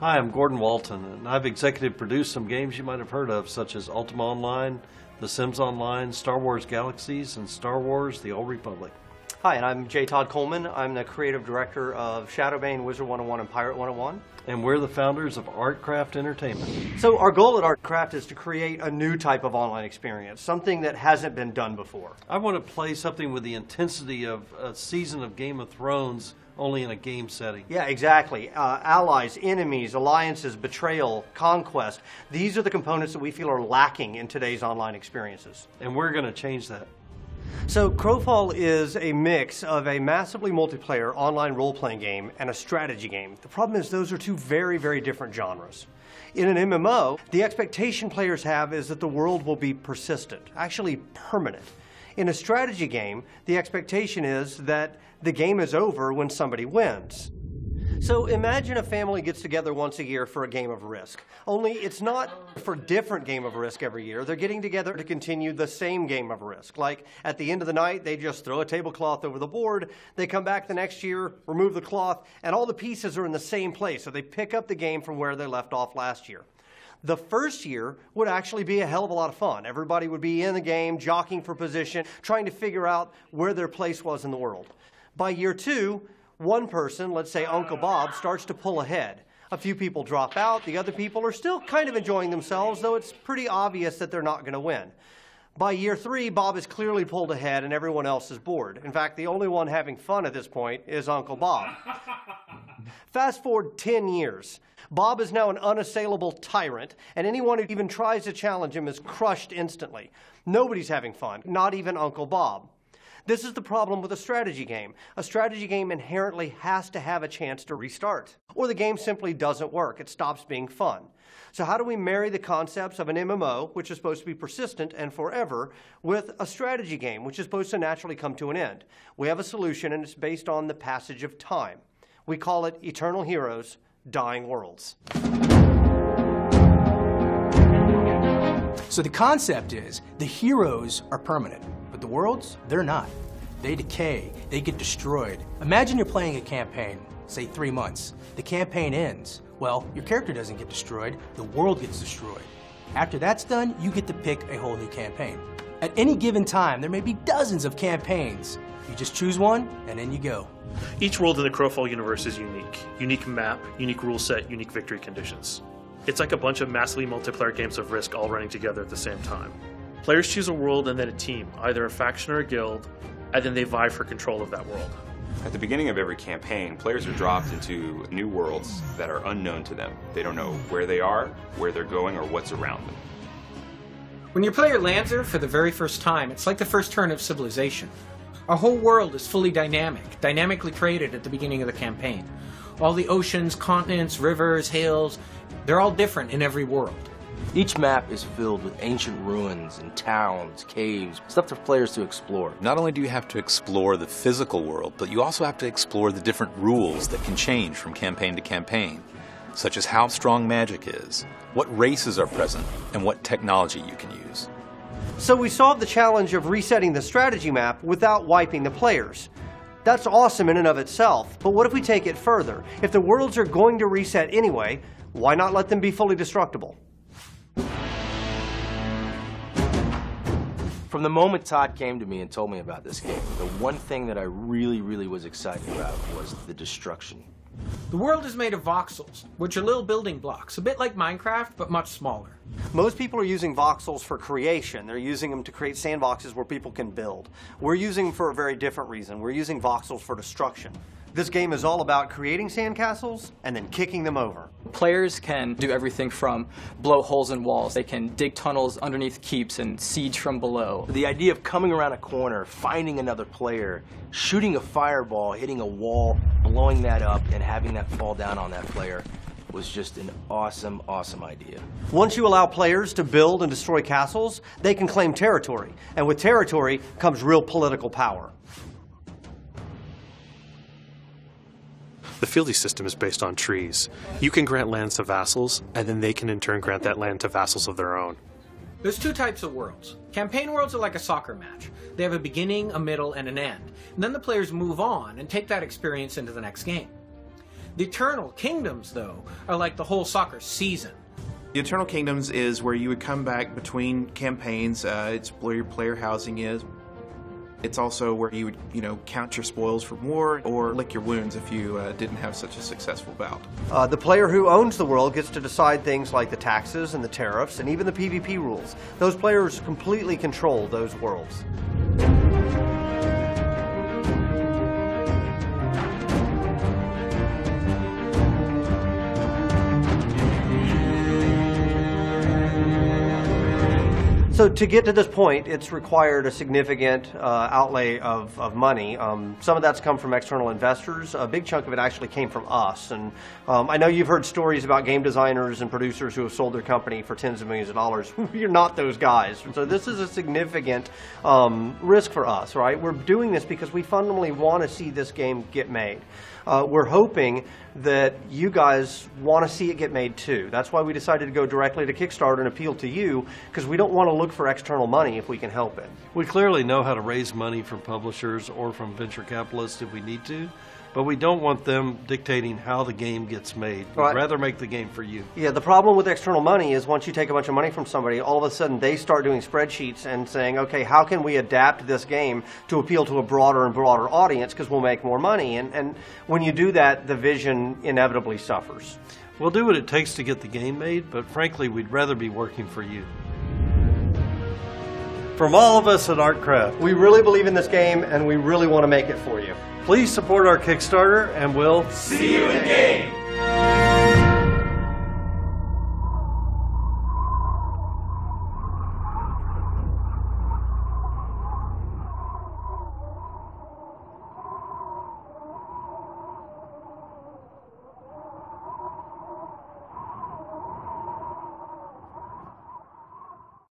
Hi, I'm Gordon Walton, and I've executive produced some games you might have heard of, such as Ultima Online, The Sims Online, Star Wars Galaxies, and Star Wars The Old Republic. Hi, and I'm J. Todd Coleman. I'm the creative director of Shadowbane, Wizard 101, and Pirate 101. And we're the founders of Artcraft Entertainment. So our goal at Artcraft is to create a new type of online experience, something that hasn't been done before. I want to play something with the intensity of a season of Game of Thrones, only in a game setting. Yeah, exactly. Allies, enemies, alliances, betrayal, conquest. These are the components that we feel are lacking in today's online experiences. And we're going to change that. So Crowfall is a mix of a massively multiplayer online role-playing game and a strategy game. The problem is those are two very, very different genres. In an MMO, the expectation players have is that the world will be persistent, actually permanent. In a strategy game, the expectation is that the game is over when somebody wins. So imagine a family gets together once a year for a game of Risk. Only it's not for different game of Risk every year. They're getting together to continue the same game of Risk. Like at the end of the night, they just throw a tablecloth over the board. They come back the next year, remove the cloth, and all the pieces are in the same place. So they pick up the game from where they left off last year. The first year would actually be a hell of a lot of fun. Everybody would be in the game, jockeying for position, trying to figure out where their place was in the world. By year two, one person, let's say Uncle Bob, starts to pull ahead. A few people drop out. The other people are still kind of enjoying themselves, though it's pretty obvious that they're not going to win. By year three, Bob is clearly pulled ahead and everyone else is bored. In fact, the only one having fun at this point is Uncle Bob. Fast forward 10 years. Bob is now an unassailable tyrant, and anyone who even tries to challenge him is crushed instantly. Nobody's having fun, not even Uncle Bob. This is the problem with a strategy game. A strategy game inherently has to have a chance to restart, or the game simply doesn't work. It stops being fun. So how do we marry the concepts of an MMO, which is supposed to be persistent and forever, with a strategy game, which is supposed to naturally come to an end? We have a solution, and it's based on the passage of time. We call it Eternal Heroes, Dying Worlds. So the concept is the heroes are permanent, but the worlds, they're not. They decay, they get destroyed. Imagine you're playing a campaign, say 3 months. The campaign ends. Well, your character doesn't get destroyed, the world gets destroyed. After that's done, you get to pick a whole new campaign. At any given time, there may be dozens of campaigns. You just choose one, and then you go. Each world in the Crowfall universe is unique. Unique map, unique rule set, unique victory conditions. It's like a bunch of massively multiplayer games of Risk all running together at the same time. Players choose a world and then a team, either a faction or a guild, and then they vie for control of that world. At the beginning of every campaign, players are dropped into new worlds that are unknown to them. They don't know where they are, where they're going, or what's around them. When your player lands there for the very first time, it's like the first turn of civilization. Our whole world is fully dynamic, dynamically created at the beginning of the campaign. All the oceans, continents, rivers, hills, they're all different in every world. Each map is filled with ancient ruins and towns, caves, stuff for players to explore. Not only do you have to explore the physical world, but you also have to explore the different rules that can change from campaign to campaign, such as how strong magic is, what races are present, and what technology you can use. So we solved the challenge of resetting the strategy map without wiping the players. That's awesome in and of itself, but what if we take it further? If the worlds are going to reset anyway, why not let them be fully destructible? From the moment Todd came to me and told me about this game, the one thing that I really was excited about was the destruction. The world is made of voxels, which are little building blocks, a bit like Minecraft, but much smaller. Most people are using voxels for creation. They're using them to create sandboxes where people can build. We're using them for a very different reason. We're using voxels for destruction. This game is all about creating sandcastles and then kicking them over. Players can do everything from blow holes in walls, they can dig tunnels underneath keeps and siege from below. The idea of coming around a corner, finding another player, shooting a fireball, hitting a wall, blowing that up, and having that fall down on that player was just an awesome idea. Once you allow players to build and destroy castles, they can claim territory. And with territory comes real political power. The fealty system is based on trees. You can grant lands to vassals, and then they can in turn grant that land to vassals of their own. There's two types of worlds. Campaign worlds are like a soccer match. They have a beginning, a middle, and an end. And then the players move on and take that experience into the next game. The Eternal Kingdoms, though, are like the whole soccer season. The Eternal Kingdoms is where you would come back between campaigns. It's where your player housing is. It's also where you would, count your spoils from war or lick your wounds if you didn't have such a successful bout. The player who owns the world gets to decide things like the taxes and the tariffs and even the PvP rules. Those players completely control those worlds. So to get to this point, it's required a significant outlay of money. Some of that's come from external investors. A big chunk of it actually came from us. And I know you've heard stories about game designers and producers who have sold their company for tens of millions of dollars. You're not those guys. So this is a significant risk for us, right? We're doing this because we fundamentally want to see this game get made. We're hoping that you guys want to see it get made too. That's why we decided to go directly to Kickstarter and appeal to you, because we don't want to look for external money if we can help it. We clearly know how to raise money from publishers or from venture capitalists if we need to, but we don't want them dictating how the game gets made. We'd rather make the game for you. Yeah, the problem with external money is once you take a bunch of money from somebody, all of a sudden they start doing spreadsheets and saying, okay, how can we adapt this game to appeal to a broader and broader audience because we'll make more money? And when you do that, the vision inevitably suffers. We'll do what it takes to get the game made, but frankly, we'd rather be working for you. From all of us at Artcraft, we really believe in this game and we really want to make it for you. Please support our Kickstarter and we'll see you in game!